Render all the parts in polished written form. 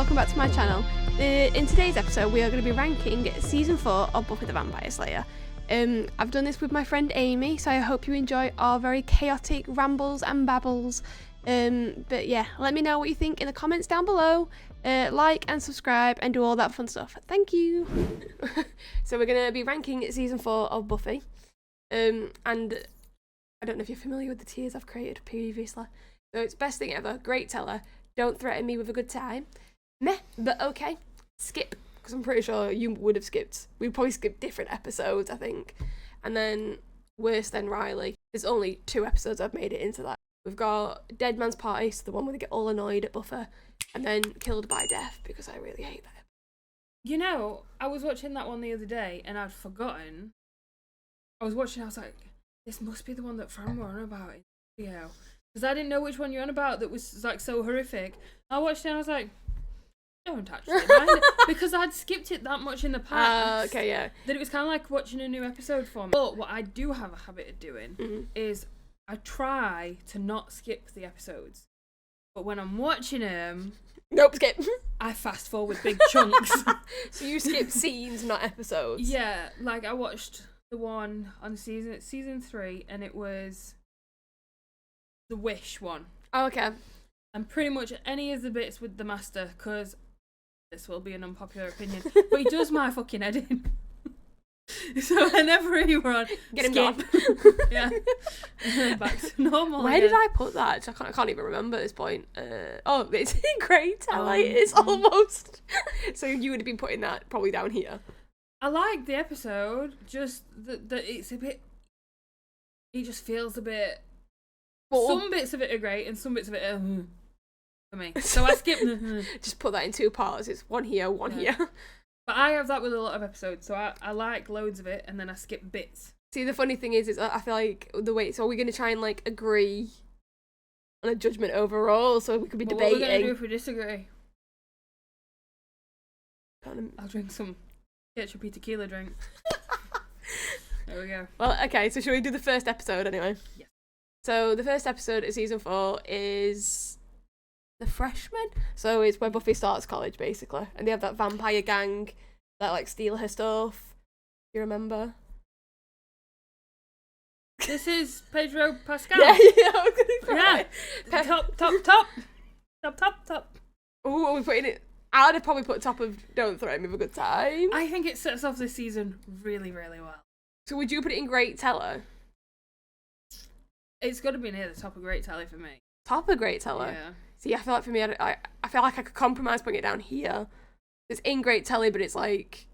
welcome back to my channel. In today's episode we are going to be ranking season 4 of Buffy the Vampire Slayer. I've done this with my friend Amy, so I hope you enjoy our very chaotic rambles and babbles. But yeah, let me know what you think in the comments down below. Like and subscribe and do all that fun stuff. Thank you. So we're going to be ranking season 4 of Buffy. And I don't know if you're familiar with the tiers I've created previously. So it's best thing ever, great teller, don't threaten me with a good time, meh, but okay, skip, because I'm pretty sure you would have skipped. We'd probably skip different episodes, I think. And then worse than Riley. There's only 2 episodes I've made it into that. We've got Dead Man's Party, so the one where they get all annoyed at Buffy, and then Killed by Death, because I really hate that. You know, I was watching that one the other day, and I'd forgotten. I was was like, this must be the one that Fran were on about in the video. Because I didn't know which one you're on about that was like so horrific. I watched it and I was like, don't actually mind it. Because I'd skipped it that much in the past. Okay, yeah. That it was kind of like watching a new episode for me. But what I do have a habit of doing is I try to not skip the episodes. But when I'm watching them... Nope, skip. I fast forward big chunks. So you skip scenes, not episodes? Yeah, like I watched the one on season 3 and it was... the Wish one. Oh, okay. And pretty much any of the bits with the Master, because this will be an unpopular opinion, but he does my fucking head in. So whenever he were on, get him skip. gone. Yeah. And then back to normal. Where again. did I put that? I can't even remember at this point. Oh, it's great. It's almost. So you would have been putting that probably down here. I like the episode, just that it's a bit. It just feels a bit. Some bits of it are great, and some bits of it are for me. So I skip. Just put that in 2 parts. It's one here, one here. But I have that with a lot of episodes, so I like loads of it, and then I skip bits. See, the funny thing is I feel like the way. So are we going to try and like agree on a judgment overall, so we could be debating? What are we going to do if we disagree? I'll drink some ketchup tequila drink. There we go. Well, okay. So shall we do the first episode anyway? Yeah. So the first episode of season 4 is the freshman. So it's where Buffy starts college, basically, and they have that vampire gang that like steal her stuff. You remember? This is Pedro Pascal. Yeah, I was gonna Top. Oh, are we putting it? I'd have probably put top of Don't Threaten Me with a Good Time. I think it sets off this season really, really well. So would you put it in Great Teller? It's got to be near the top of Great Tally for me. Top of Great Teller? Yeah. See, I feel like for me, I feel like I could compromise putting it down here. It's in Great Telly, but it's like...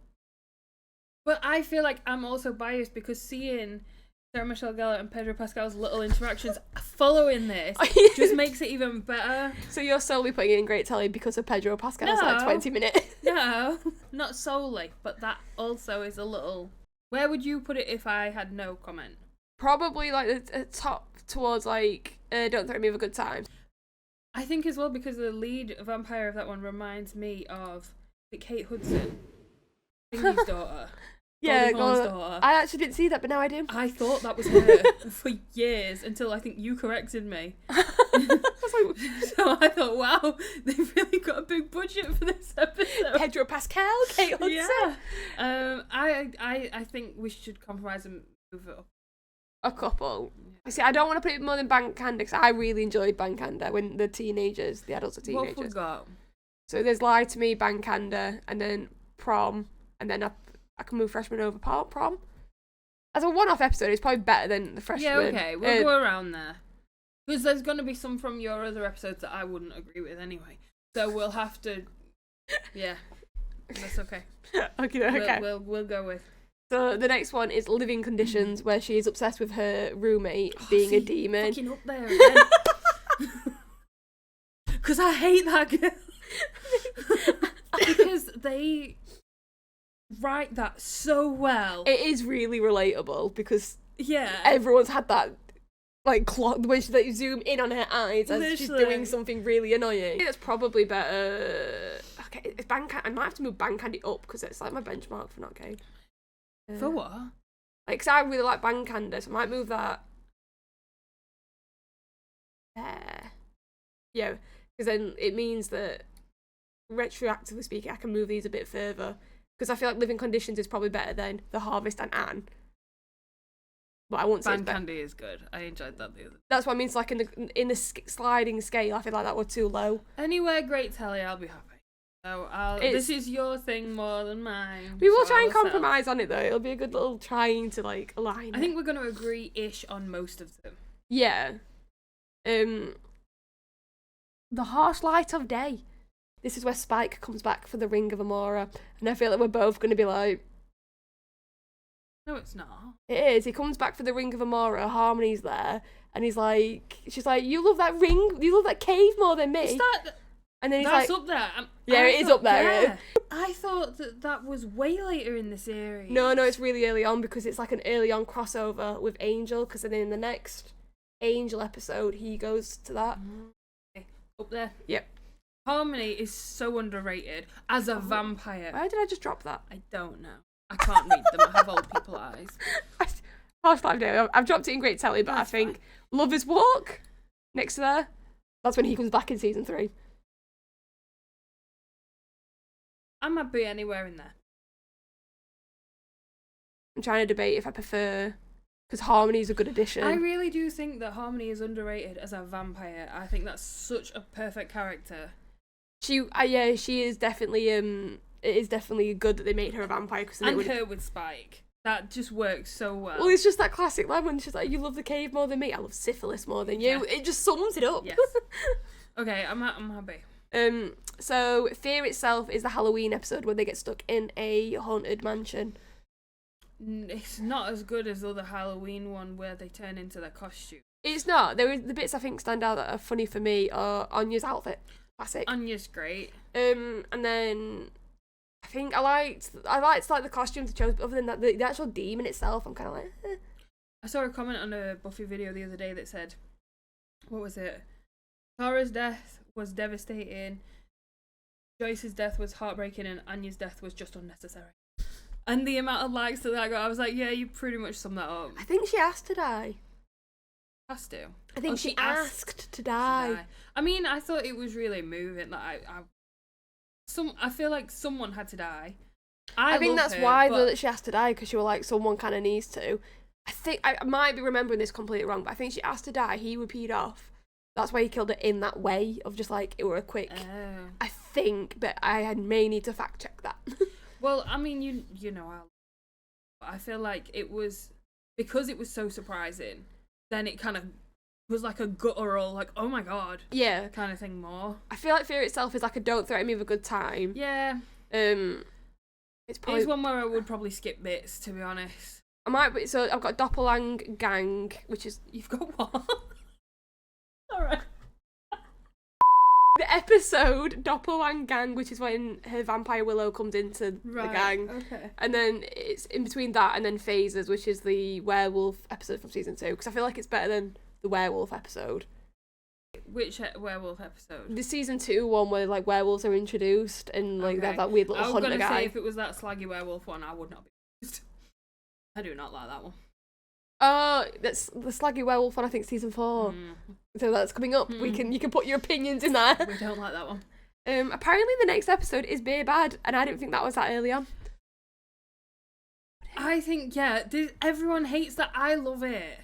But I feel like I'm also biased because seeing Sarah Michelle Gellar and Pedro Pascal's little interactions following this just makes it even better. So you're solely putting it in Great Telly because of Pedro Pascal's like 20 minutes? No, not solely, but that also is a little... Where would you put it if I had no comment? Probably like the top towards like Don't Threaten Me with a Good Time. I think as well because the lead vampire of that one reminds me of Kate Hudson, Thingy's daughter. Yeah, daughter. I actually didn't see that, but now I do. I thought that was her for years until I think you corrected me. So I thought, wow, they've really got a big budget for this episode. Pedro Pascal, Kate Hudson. Yeah. I think we should compromise and move it up. A couple. Yeah. See, I don't want to put it more than Bankanda because I really enjoyed Bankanda when the adults are teenagers. What have we got? So there's Lie to Me, Bankanda, and then Prom, and then I can move Freshman over Prom. As a one-off episode, it's probably better than the Freshman. Yeah, okay, we'll go around there. Because there's going to be some from your other episodes that I wouldn't agree with anyway. So we'll have to... Yeah, that's okay. Okay. We'll go with... So the next one is Living Conditions, where she is obsessed with her roommate being a demon. Fucking up there again. Because I hate that girl. Because they write that so well. It is really relatable because yeah, everyone's had that like clock when they zoom in on her eyes as she's doing something really annoying. I think that's probably better. Okay, it's I might have to move Bankandy up because it's like my benchmark for not gay. For what? Like, cause I really like Bankanda, so I might move that there. Yeah, because then it means that retroactively speaking, I can move these a bit further. Because I feel like Living Conditions is probably better than The Harvest and Anne. But I won't say Band Candy is good. I enjoyed that the other day. That's what I mean. It's like in the sliding scale, I feel like that was too low. Anywhere Great Telly, I'll be happy. So this is your thing more than mine. We will try and compromise on it though. It'll be a good little trying to like align. I think we're going to agree-ish on most of them. Yeah. The Harsh Light of Day. This is where Spike comes back for the Ring of Amora, and I feel like we're both going to be like, no, it's not. It is. He comes back for the Ring of Amora. Harmony's there, and she's like, you love that ring, you love that cave more than me. And then he's that's like, up there. It is up there. Yeah. I thought that was way later in the series. No, it's really early on because it's like an early on crossover with Angel. Because then in the next Angel episode, he goes to that. Okay. Up there. Yep. Harmony is so underrated as a vampire. Why did I just drop that? I don't know. I can't read them. I have old people eyes. Harsh Light of Day. I've dropped it in Great Telly, but I think Lover's Walk next to there. That's when he comes back in season 3. I might be anywhere in there. I'm trying to debate if I prefer, because Harmony's a good addition. I really do think that Harmony is underrated as a vampire. I think that's such a perfect character. She is definitely it is definitely good that they made her a vampire. And her with Spike. That just works so well. Well, it's just that classic line when she's like, you love the cave more than me, I love syphilis more than you. Yeah. It just sums it up. Yes. Okay, I'm happy. So Fear itself is the Halloween episode where they get stuck in a haunted mansion. It's not as good as the other Halloween one where they turn into their costume. It's not. The bits I think stand out that are funny for me are Anya's outfit. Classic. Anya's great. And then I think I liked like the costumes they chose, but other than that, the actual demon itself, I'm kind of like, eh. I saw a comment on a Buffy video the other day that said, what was it? Tara's death was devastating, Joyce's death was heartbreaking, and Anya's death was just unnecessary. And the amount of likes that I got, I was like, yeah, you pretty much summed that up. I think she asked to die. Has to. I think she asked to die. I mean, I thought it was really moving. Like I feel like someone had to die. I think that's why that she asked to die, because she was like, someone kind of needs to. I think I might be remembering this completely wrong, but I think she asked to die. He would peed off. That's why he killed her in that way of just like it were a quick. Oh. I think, but I may need to fact check that. Well, I mean, you know, I feel like it was because it was so surprising. Then it kind of was like a guttural, like, oh my god, yeah, kind of thing more. I feel like Fear itself is like a don't threaten me with a good time. Yeah. It's probably one where I would probably skip bits, to be honest. I might be, so I've got Doppelgang Gang, which is... You've got what? Alright. The episode Doppelgang Gang, which is when her vampire Willow comes into the gang. Okay. And then it's in between that and then Phases, which is the werewolf episode from season 2, because I feel like it's better than the werewolf episode. Which werewolf episode? The season 2 one where like werewolves are introduced and like they have that weird little hunter guy. I was gonna say if it was that slaggy werewolf one, I would not be used. I do not like that one. Oh, that's the slaggy werewolf one. I think season 4. So that's coming up. You can put your opinions in there. We don't like that one. Apparently the next episode is Beer Bad, and I didn't think that was that early on. I think everyone hates that. I love it.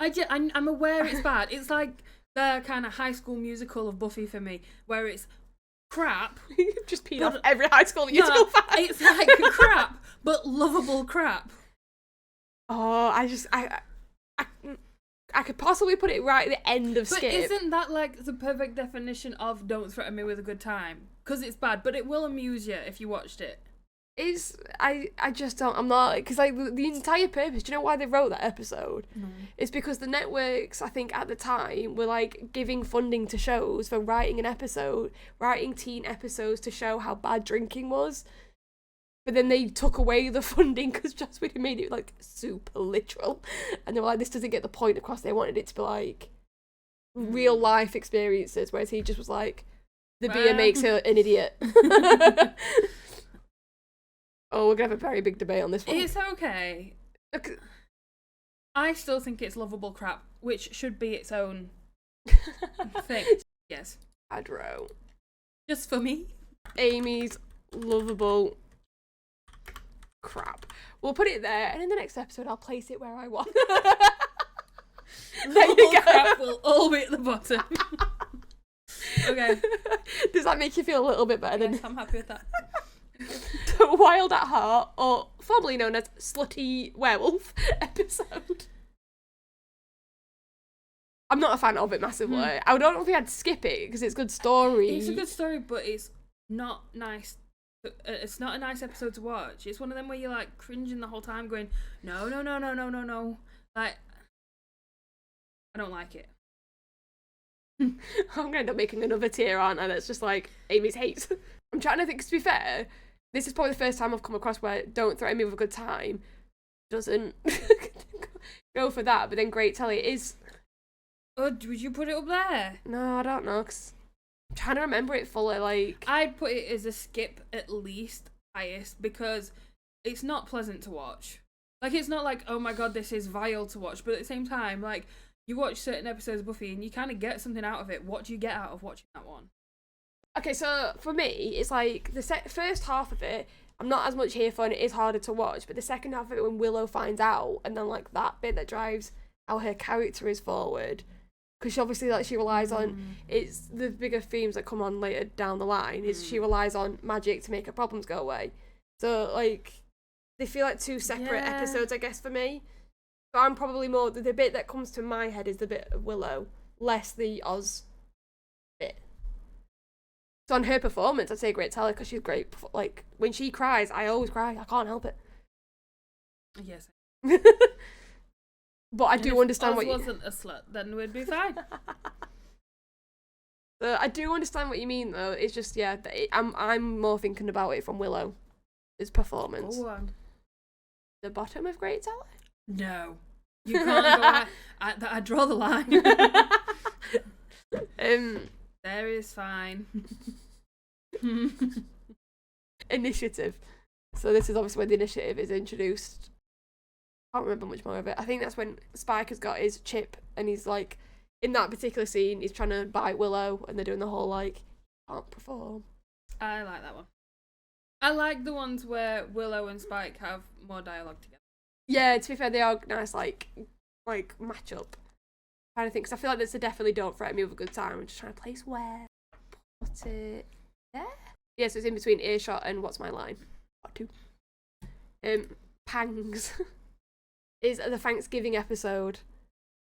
I'm aware it's bad. It's like the kind of High School Musical of Buffy for me, where it's crap. You've just peed off every High School Musical fan. It's like crap, but lovable crap. Oh, I could possibly put it right at the end of Skip. But isn't that like the perfect definition of don't threaten me with a good time? Because it's bad, but it will amuse you if you watched it. I just don't, I'm not, because like the entire purpose, do you know why they wrote that episode? No. It's because the networks, I think at the time, were like giving funding to shows for writing teen episodes to show how bad drinking was. But then they took away the funding because Joss Whedon made it like super literal. And they were like, this doesn't get the point across. They wanted it to be like real life experiences, whereas he just was like, the beer makes her an idiot. Oh, we're going to have a very big debate on this one. It's okay. I still think it's lovable crap, which should be its own thing. Yes. Adro. Just for me. Amy's lovable crap. We'll put it there, and in the next episode, I'll place it where I want. There you go. Crap will all be at the bottom. Okay. Does that make you feel a little bit better? Yes, I'm happy with that. Wild at Heart, or formerly known as Slutty Werewolf episode. I'm not a fan of it massively. I don't know if we had to skip it because it's good story. It's a good story, but it's not nice. It's not a nice episode to watch. It's one of them where you're like cringing the whole time, going, no. Like, I don't like it. I'm going to end up making another tier, aren't I? That's just like Amy's hates. I'm trying to think, 'cause to be fair, this is probably the first time I've come across where Don't Threaten Me With a Good Time doesn't go for that, but then Great Telly is. Oh, would you put it up there? No, I don't know, 'cause I'm trying to remember it fully, like. I'd put it as a skip at least highest because it's not pleasant to watch. Like, it's not like, oh my god, this is vile to watch, but at the same time, like, you watch certain episodes of Buffy and you kind of get something out of it. What do you get out of watching that one? Okay, so for me, it's like the first half of it, I'm not as much here for, and it is harder to watch, but the second half of it, when Willow finds out, and then like that bit that drives how her character is forward, because she obviously, like, she relies on, it's the bigger themes that come on later down the line, is she relies on magic to make her problems go away. So, like, they feel like two separate episodes, I guess, for me. So I'm probably more, the bit that comes to my head is the bit of Willow, less the Oz bit. So on her performance, I'd say Great Teller, because she's great. Like, when she cries, I always cry. I can't help it. Yes. But I do understand Oz what you... wasn't a slut, then we'd be fine. I do understand what you mean, though. It's just, yeah, I'm more thinking about it from Willow's performance. Oh, The bottom of Great Teller? no. You can't go I draw the line. There is fine. Initiative. So this is obviously when the initiative is introduced. I can't remember much more of it. I think that's when Spike has got his chip and he's like, in that particular scene, he's trying to bite Willow and they're doing the whole like, can't perform. I like that one. I like the ones where Willow and Spike have more dialogue together. Yeah, to be fair, they are nice, like match up kind of thing. Because I feel like this is definitely Don't Threaten Me With a Good Time. I'm just trying to place where. Put it there? Yeah, so it's in between Earshot and What's My Line? Part 2. Pangs is the Thanksgiving episode.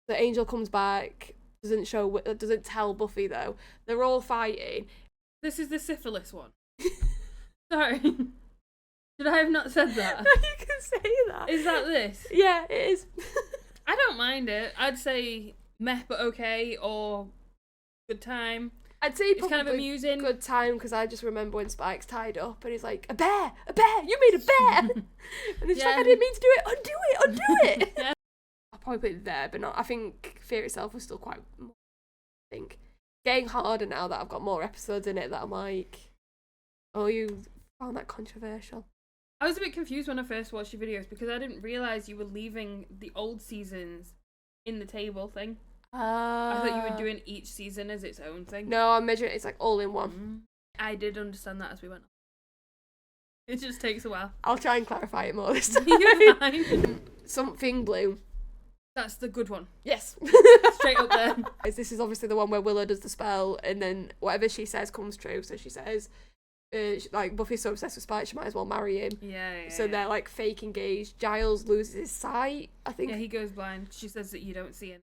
The Angel comes back, doesn't tell Buffy though. They're all fighting. This is the syphilis one. Sorry. Should I have not said that? No, you can say that. Is that this? Yeah, it is. I don't mind it. I'd say meh but okay, or good time. I'd say It's kind of amusing. Good time, because I just remember when Spike's tied up and he's like, a bear, you made a bear. And then she's like, I didn't mean to do it, undo it. Yeah. I'll probably put it there, but not. I think Fear itself was still quite, I think, getting harder now that I've got more episodes in it that I'm like, oh, you found that controversial. I was a bit confused when I first watched your videos because I didn't realise you were leaving the old seasons in the table thing. I thought you were doing each season as its own thing. No, I'm measuring it's like all in one. I did understand that as we went on. It just takes a while. I'll try and clarify it more this time. You're fine. Something Blue. That's the good one. Yes. Straight up there. This is obviously the one where Willow does the spell and then whatever she says comes true. So she says, like, Buffy's so obsessed with Spike, she might as well marry him. Yeah. So they're like fake engaged. Giles loses his sight, I think. Yeah, he goes blind. She says that you don't see him.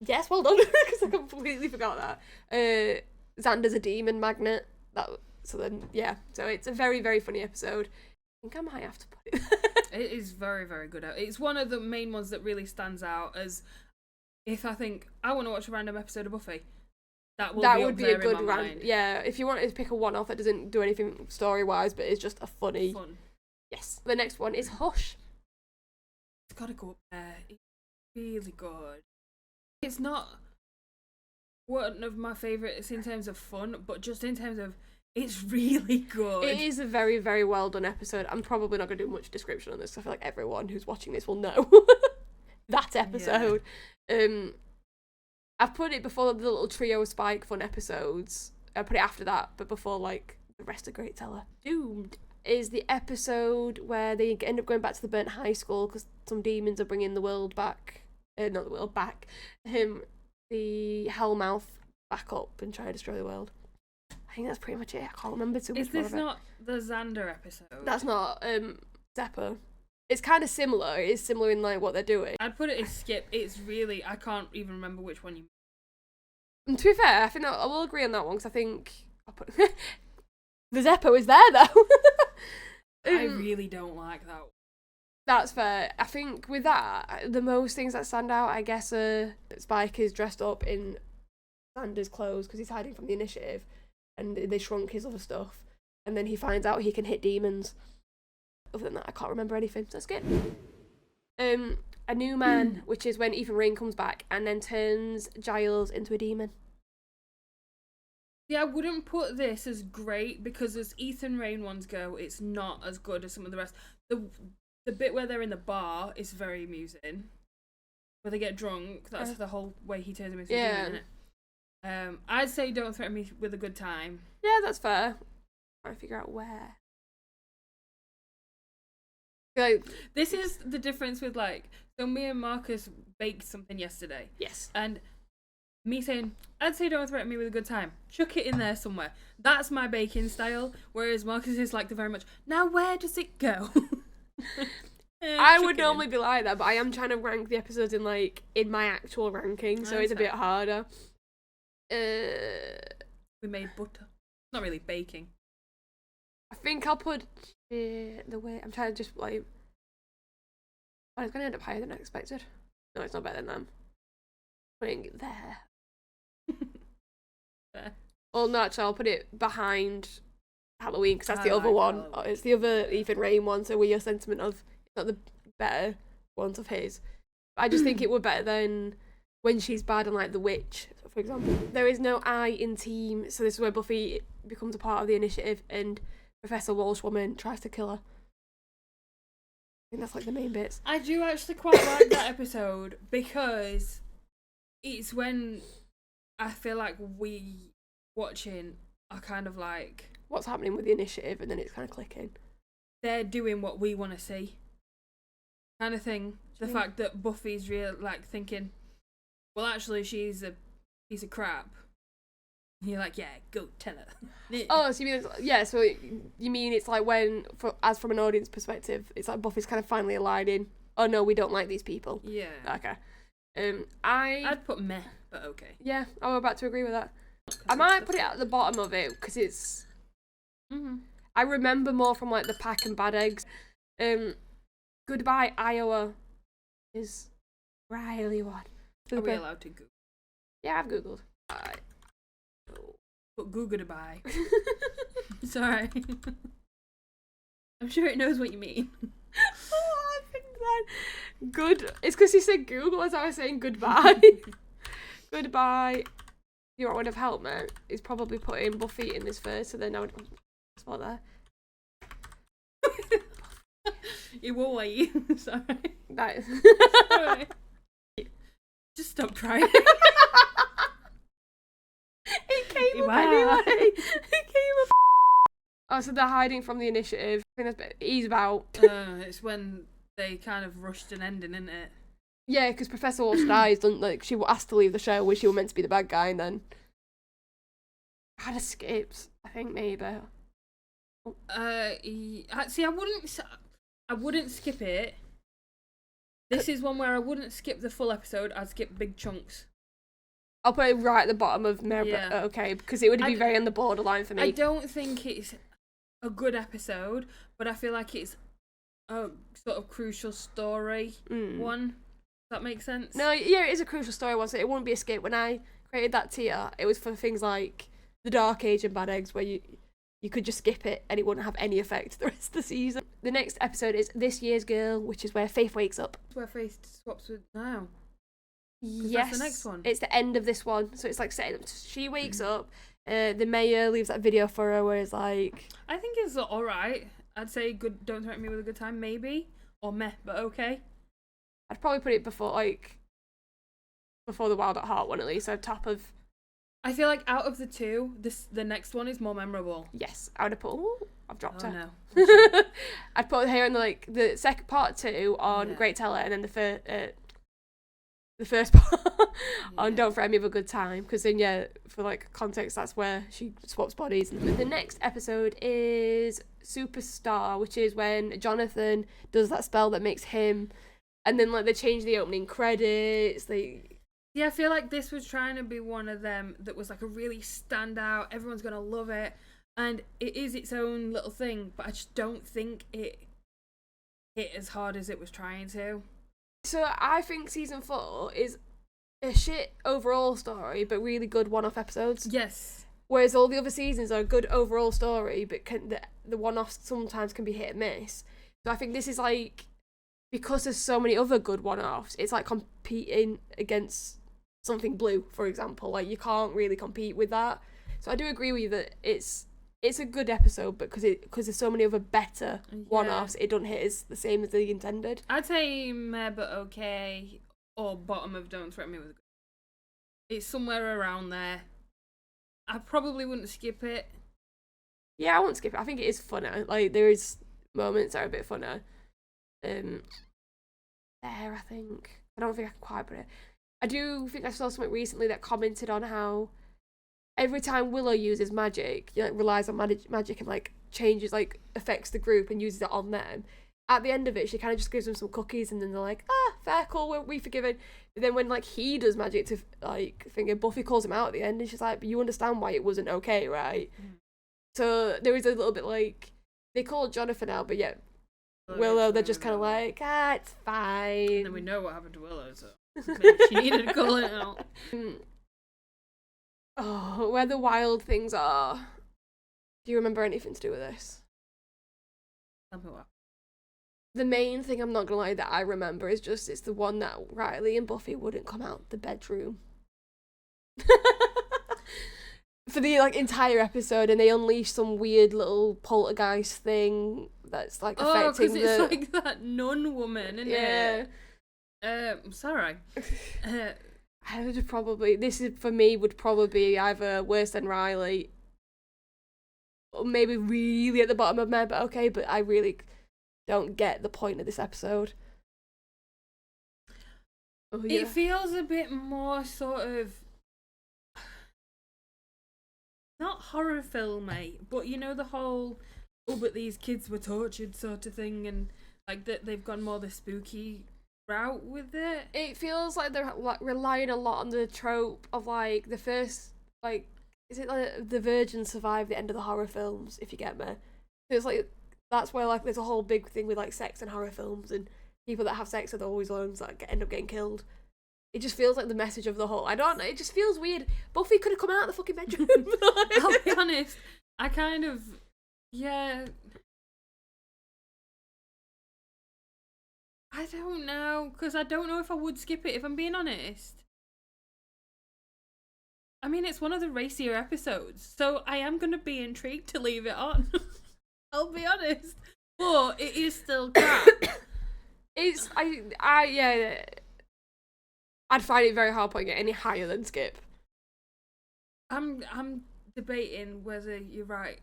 Yes, well done, because I completely forgot that. Xander's a demon magnet. So it's a very, very funny episode. I think I might have to put it. It is very, very good. It's one of the main ones that really stands out as if I think I want to watch a random episode of Buffy. That would be a good random. Yeah, if you wanted to pick a one-off that doesn't do anything story-wise, but it's just a funny. Fun. Yes. The next one is Hush. It's got to go up there. It's really good. It's not one of my favourites in terms of fun, but just in terms of it's really good. It is a very, very well done episode. I'm probably not going to do much description on this. I feel like everyone who's watching this will know that episode. Yeah. I've put it before the little trio of Spike fun episodes. I put it after that, but before like the rest of Great Teller. Doomed is the episode where they end up going back to the burnt high school because some demons are bringing the world back. Not the world back. The Hellmouth back up and try to destroy the world. I think that's pretty much it. I can't remember too much. Is this not the Xander episode? That's not Zeppo. It's kind of similar. It is similar in like what they're doing. I'd put it as skip. It's really, I can't even remember which one you. And to be fair, I think I will agree on that one because I think I'll put the Zeppo is there though. I really don't like that one. That's fair. I think with that, the most things that stand out, I guess, are Spike is dressed up in Xander's clothes because he's hiding from the initiative, and they shrunk his other stuff, and then he finds out he can hit demons. Other than that, I can't remember anything. So that's good. A New Man, which is when Ethan Rain comes back and then turns Giles into a demon. Yeah, I wouldn't put this as great because as Ethan Rain ones go, it's not as good as some of the rest. The bit where they're in the bar is very amusing. Where they get drunk, that's the whole way he turns them into a demon, isn't it? I'd say Don't Threaten Me with a Good Time. Yeah, that's fair. Trying to figure out where. Like, this is the difference with like, so me and Marcus baked something yesterday. Yes. And me saying, I'd say Don't Threaten Me with a Good Time. Chuck it in there somewhere. That's my baking style. Whereas Marcus is like the very much, now where does it go? I would normally be like that, but I am trying to rank the episodes in my actual ranking, so it's a bit harder. We made butter. Not really baking. I think I'll put the way I'm trying to just like. Oh, it's gonna end up higher than I expected. No, it's not better than them. Putting it there. There. Well, no, actually, I'll put it behind Halloween because that's the other one. Halloween. Oh, it's the other Ethan Rain one. So, with your sentiment of it's not the better ones of his, I just think it would better than when she's bad and like the witch, for example. There is no I in team, so this is where Buffy becomes a part of the initiative and Professor Walshwoman tries to kill her. I think that's like the main bits. I do actually quite like that episode because it's when I feel like we watching are kind of like What's happening with the initiative, and then it's kind of clicking. They're doing what we want to see, kind of thing. The fact that Buffy's real like thinking, well, actually, she's a piece of crap. And you're like, yeah, go tell her. Oh, so you mean so you mean it's like when, as from an audience perspective, it's like Buffy's kind of finally aligning. Oh no, we don't like these people. Yeah. Okay. I'd put meh, but okay. Yeah, I'm about to agree with that. I might put it at the bottom of it because it's. Mm-hmm. I remember more from like the Pack and Bad Eggs. Goodbye Iowa is really one. Are we allowed to Google? Yeah, I've googled. But Google goodbye. Sorry. I'm sure it knows what you mean. Oh, I think that good. It's because he said Google as I was saying goodbye. Goodbye. You know what would have helped me? Is probably putting Buffy in this first, so then I would spot there. You will wait. Sorry. That. Sorry. Just stop trying. It came up anyway. It came up. Oh, so they're hiding from the initiative. I think that's he's about. It's when they kind of rushed an ending, isn't it? Yeah, because Professor Walsh dies, doesn't like she was asked to leave the show where she was meant to be the bad guy, and then had a skips. I think maybe. See, I wouldn't skip it. This is one where I wouldn't skip the full episode. I'd skip big chunks. I'll put it right at the bottom of Mary. Yeah. Okay, because it would be very on the borderline for me. I don't think it's a good episode, but I feel like it's a sort of crucial story one. Does that make sense? No, yeah, it is a crucial story one, so it wouldn't be a skip. When I created that tier, it was for things like The Dark Age and Bad Eggs, where you could just skip it and it wouldn't have any effect the rest of the season. The next episode is This Year's Girl, which is where Faith wakes up. It's where Faith swaps with now. Yes, that's the next one. It's the end of this one, so it's like setting up. She wakes up. The mayor leaves that video for her, where it's like. I think it's all right. I'd say good. Don't Threaten Me with a Good Time, maybe, or meh, but okay. I'd probably put it before before the Wild at Heart one at least. So top of. I feel like out of the two, the next one is more memorable. Yes, I would have put. Ooh, I've dropped her. No. I'd put her in the second part 2 on Great Teller, and then the first part on Don't Fret Me Have a Good Time, because then for like context, that's where she swaps bodies. And the next episode is Superstar, which is when Jonathan does that spell that makes him, and then like they change the opening credits. Yeah, I feel like this was trying to be one of them that was like a really standout, everyone's gonna love it, and it is its own little thing, but I just don't think it hit as hard as it was trying to. So I think season 4 is a shit overall story, but really good one-off episodes. Yes. Whereas all the other seasons are a good overall story, but the one-offs sometimes can be hit and miss. So I think this is like, because there's so many other good one-offs, it's like competing against something blue, for example. Like, you can't really compete with that. So I do agree with you that it's a good episode, but because there's so many other better one-offs, it doesn't hit as the same as they intended. I'd say meh but okay, or bottom of Don't Threaten Me With a Good. It's somewhere around there. I probably wouldn't skip it. Yeah, I won't skip it. I think it is funner. Like, there is moments that are a bit funner. There, I think. I don't think I can quite put it. I do think I saw something recently that commented on how every time Willow uses magic, relies on magic and like changes, like affects the group and uses it on them. At the end of it, she kind of just gives them some cookies, and then they're like, fair, cool, we forgiven. But then when like he does magic to like thinking, Buffy calls him out at the end, and she's like, but you understand why it wasn't okay, right? So there is a little bit like, they call Jonathan out, but Willow, they're just kind of like, it's fine. And then we know what happened to Willow, so maybe she needed to call it out. Where the wild things are. Do you remember anything to do with this? The main thing, I'm not gonna lie, that I remember is just it's the one that Riley and Buffy wouldn't come out the bedroom for the like entire episode, and they unleash some weird little poltergeist thing that's like affecting it's like that nun woman, isn't it? I'm sorry. I would probably, this is for me, would probably be either worse than Riley, or maybe really at the bottom of me, but okay, but I really don't get the point of this episode. It feels a bit more sort of, not horror filmy, but you know the whole, but these kids were tortured sort of thing, and like that they've gone more the spooky route with it. It feels like they're like relying a lot on the trope of like the first, like, is it like the virgins survive the end of the horror films, if you get me? It's like, that's where like there's a whole big thing with like sex and horror films, and people that have sex are always the ones that end up getting killed. It just feels like the message of the whole, I don't know, it just feels weird. Buffy could have come out of the fucking bedroom. I'll be honest, I kind of, I don't know, because I don't know if I would skip it, if I'm being honest. I mean, it's one of the racier episodes, so I am going to be intrigued to leave it on. I'll be honest. But it is still crap. I'd find it very hard putting it any higher than skip. I'm debating whether you're right,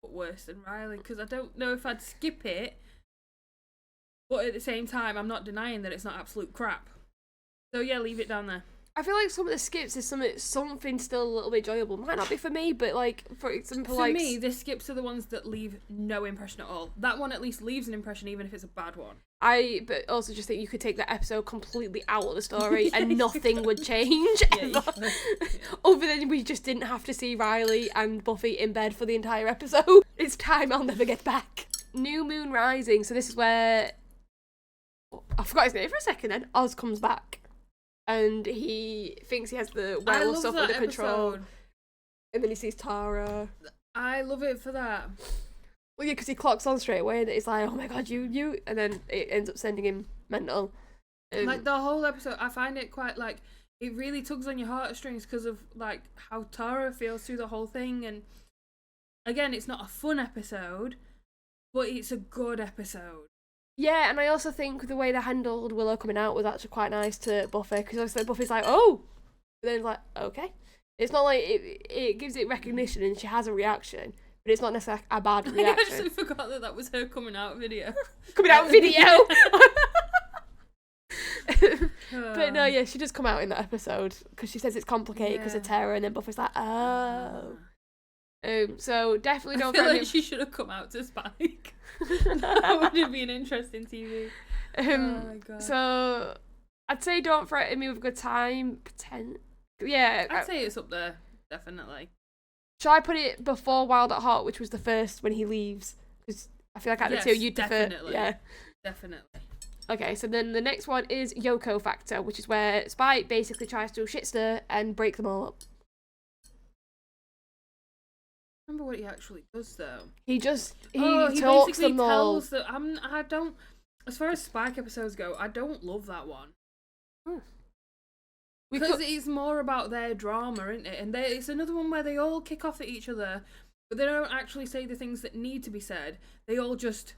but worse than Riley, because I don't know if I'd skip it, but at the same time, I'm not denying that it's not absolute crap. So yeah, leave it down there. I feel like some of the skips is something still a little bit enjoyable. Might not be for me, but like, for example, for me, the skips are the ones that leave no impression at all. That one at least leaves an impression, even if it's a bad one. But also just think you could take that episode completely out of the story and nothing would change ever. Other than we just didn't have to see Riley and Buffy in bed for the entire episode. It's time I'll never get back. New Moon Rising. So this is where, I forgot his name for a second then. Oz comes back. And he thinks he has the werewolf stuff under control. And then he sees Tara. I love it for that. Well, yeah, because he clocks on straight away and it's like, oh my god, you. And then it ends up sending him mental. Like, the whole episode, I find it quite, like, it really tugs on your heartstrings because of, like, how Tara feels through the whole thing. And, again, it's not a fun episode, but it's a good episode. Yeah, and I also think the way they handled Willow coming out was actually quite nice to Buffy, because obviously Buffy's like, oh, but then it's like, okay. It's not like it gives it recognition and she has a reaction, but it's not necessarily a bad reaction. I actually forgot that was her coming out video. Coming out video. But no, yeah, she does come out in that episode because she says it's complicated because of Terra, and then Buffy's like, oh. So definitely don't. I feel like she should have come out to Spike. That would have been interesting TV. Oh my god. So I'd say Don't Threaten Me with a Good Time. Yeah, I'd say it's up there, definitely. Shall I put it before Wild at Heart, which was the first when he leaves? Because I feel like out of the two, you'd prefer. Yeah, definitely. Okay, so then the next one is Yoko Factor, which is where Spike basically tries to shit stir and break them all up. I remember what he actually does though. He talks basically them all. tells that I don't. As far as Spike episodes go, I don't love that one. Because it's more about their drama, isn't it? And it's another one where they all kick off at each other, but they don't actually say the things that need to be said. They all just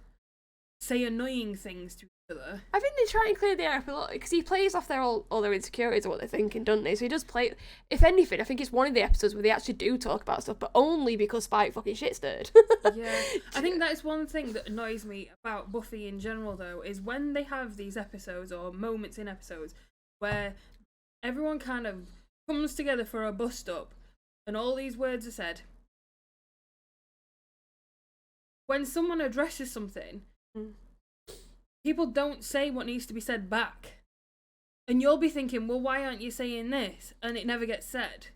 say annoying things to each other. I think they try and clear the air up a lot, because he plays off all their insecurities or what they're thinking, doesn't he? So he does play. If anything, I think it's one of the episodes where they actually do talk about stuff, but only because Spike fucking shit stirred. Yeah, I think that is one thing that annoys me about Buffy in general, though, is when they have these episodes or moments in episodes where everyone kind of comes together for a bus stop and all these words are said. When someone addresses something, people don't say what needs to be said back. And you'll be thinking, well, why aren't you saying this? And it never gets said.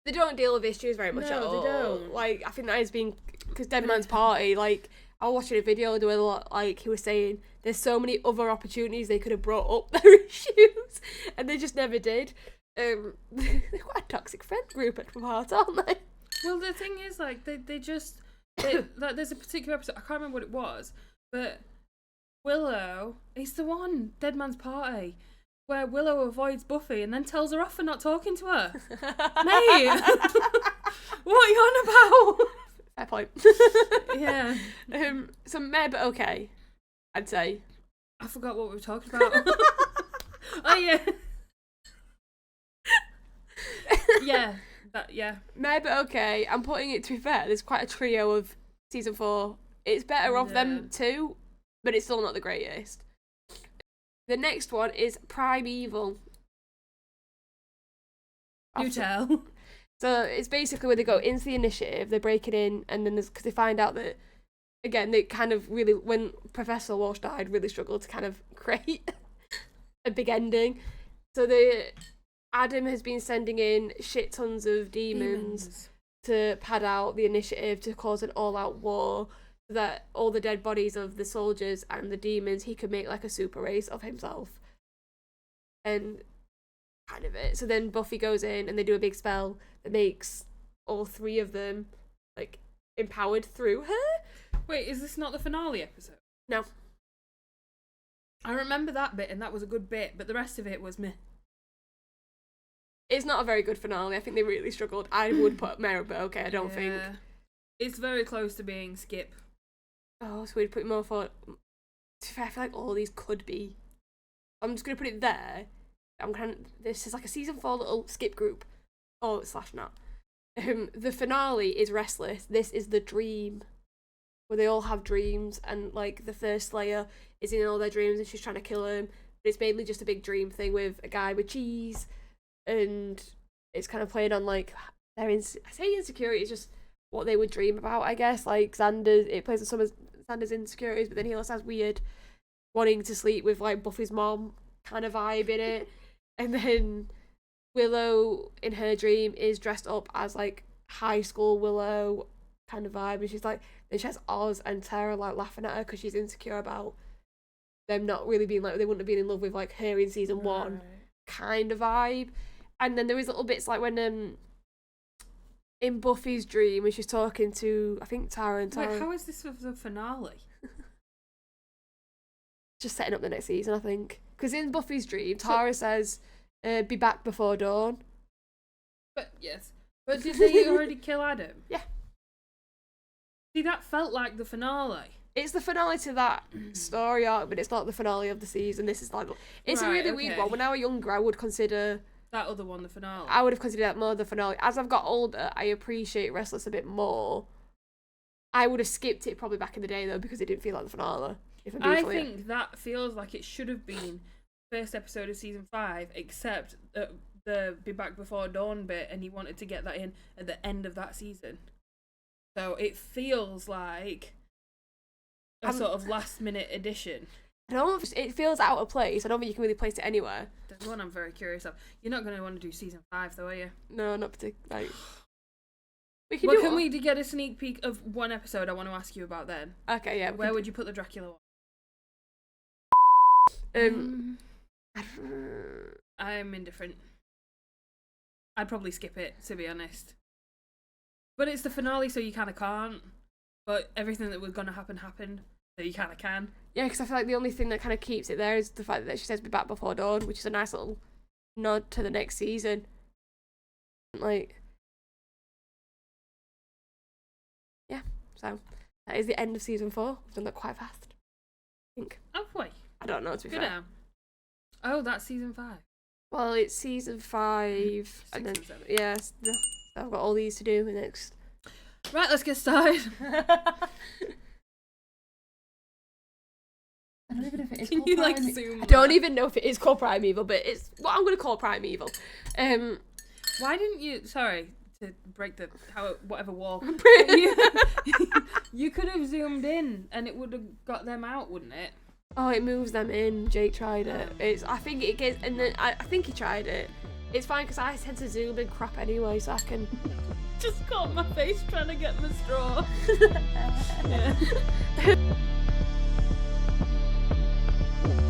They don't deal with issues very much at all. No, they don't. Like, I think that has been, because Dead Man's Party, like, I was watching a video where, like, he was saying there's so many other opportunities they could have brought up their issues, and they just never did. They're quite a toxic friend group at heart, aren't they? Well, the thing is, like, like, there's a particular episode, I can't remember what it was, but Willow, it's the one, Dead Man's Party, where Willow avoids Buffy and then tells her off for not talking to her. Mate! What are you on about? Fair point. Yeah. So meh, but okay, I'd say. I forgot what we were talking about. Oh, yeah. Yeah. Meh, but okay. I'm putting it, to be fair, there's quite a trio of season 4. It's better of them two, but it's still not the greatest. The next one is Primeval. You tell. So it's basically where they go into the initiative, they break it in, and then because they find out that, again, they kind of really, when Professor Walsh died, really struggled to kind of create a big ending. So Adam has been sending in shit tons of demons to pad out the initiative to cause an all-out war, so that all the dead bodies of the soldiers and the demons, he could make like a super race of himself. And kind of it. So then Buffy goes in and they do a big spell that makes all three of them like empowered through her. Wait, is this not the finale episode? No. I remember that bit and that was a good bit, but the rest of it was meh. It's not a very good finale. I think they really struggled. I would put Mera, but okay, I don't think. It's very close to being skip. Oh, so we'd put more for. To be fair, I feel like all these could be. I'm just gonna put it there. This is like a season 4 little skip group. Oh, / not. The finale is Restless. This is the dream, where they all have dreams, and like the first Slayer is in all their dreams, and she's trying to kill him. But it's mainly just a big dream thing with a guy with cheese, and it's kind of playing on like their I say insecurity is just what they would dream about, I guess. Like it plays on some of Xander's insecurities, but then he also has weird wanting to sleep with like Buffy's mom kind of vibe in it. And then Willow in her dream is dressed up as like high school Willow kind of vibe, and she's like, then she has Oz and Tara like laughing at her because she's insecure about them not really being like, they wouldn't have been in love with like her in season 1 kind of vibe. And then there is little bits like when in Buffy's dream when she's talking to I think Tara and Tara. Wait, how is this the finale? Just setting up the next season, I think. Because in Buffy's dream, Tara says, be back before dawn. But did they already kill Adam? Yeah. See, that felt like the finale. it's the finale to that story arc, but it's not the finale of the season. This is like, it's a really weird one. When I was younger, I would consider that other one the finale. I would have considered that more the finale. As I've got older, I appreciate Restless a bit more. I would have skipped it probably back in the day though, because it didn't feel like the finale. I think that feels like it should have been first episode of season 5, except the Be Back Before Dawn bit, and he wanted to get that in at the end of that season. So it feels like a sort of last minute addition. I don't know if it feels out of place. I don't think you can really place it anywhere. There's one I'm very curious of. You're not going to want to do season 5 though, are you? No, not particularly. Like, can we get a sneak peek of one episode I want to ask you about then? Okay, yeah. Where would you put the Dracula one? I'm indifferent. I'd probably skip it, to be honest. But it's the finale, so you kind of can't. But everything that was going to happen happened, so you kind of can. Yeah, because I feel like the only thing that kind of keeps it there is the fact that she says Be Back Before Dawn, which is a nice little nod to the next season. Like, yeah, so that is the end of season 4. We've done that quite fast, I think. Oh, boy. I don't know, to be fair. Now. Oh, that's season 5. Well, it's season 5. And then, 7. yeah, so I've got all these to do next. Right, let's get started. I don't even know if it is Can called you, Primeval. zoom? I don't even know if it is called Primeval, but it's what I'm going to call Primeval. Why didn't you... Sorry to break the... whatever wall. You could have zoomed in and it would have got them out, wouldn't it? Oh, it moves them in. Jake tried it. I think it gets... And then I think he tried it. It's fine because I tend to zoom in crap anyway, so I can... Just caught my face trying to get my straw. Yeah.